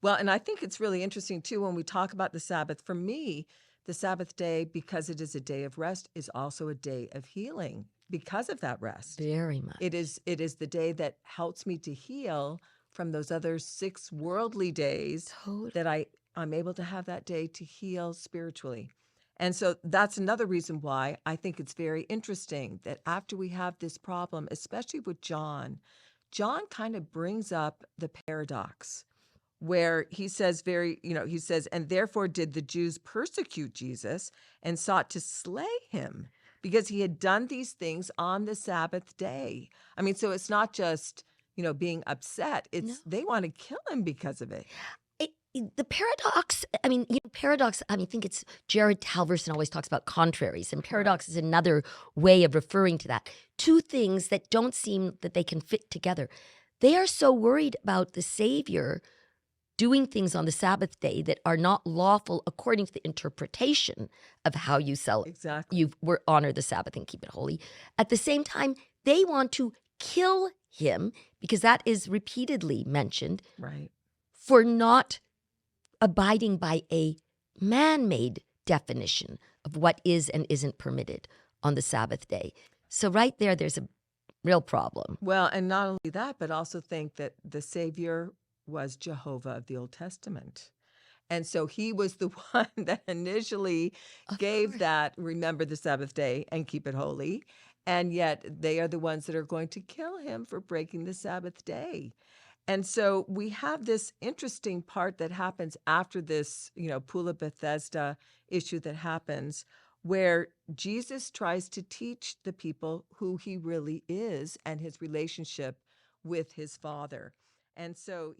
Well, and I think it's really interesting too when we talk about the Sabbath. For me, the Sabbath day, because it is a day of rest, is also a day of healing because of that rest. Very It is the day that helps me to heal from those other 6 worldly days much. that I'm able to have that day to heal spiritually. And so that's another reason why I think it's very interesting that after we have this problem, especially with John, John kind of brings up the paradox where he says he says, and therefore did the Jews persecute Jesus and sought to slay him because he had done these things on the Sabbath day. I mean, so it's not just, being upset. No. It's they want to kill him because of it. The paradox, paradox, I think it's Jared Halverson always talks about contraries, and paradox is another way of referring to that. Two things that don't seem that they can fit together. They are so worried about the Savior doing things on the Sabbath day that are not lawful according to the interpretation of how Exactly. you honor the Sabbath and keep it holy. At the same time, they want to kill him because that is repeatedly mentioned Right. for not abiding by a man-made definition of what is and isn't permitted on the Sabbath day. So right there's a real problem. Well, and not only that, but also think that the Savior was Jehovah of the Old Testament. And so he was the one that initially Of gave course. that, remember the Sabbath day and keep it holy. And yet they are the ones that are going to kill him for breaking the Sabbath day. And so we have this interesting part that happens after this, Pool of Bethesda issue that happens, where Jesus tries to teach the people who he really is and his relationship with his Father. And so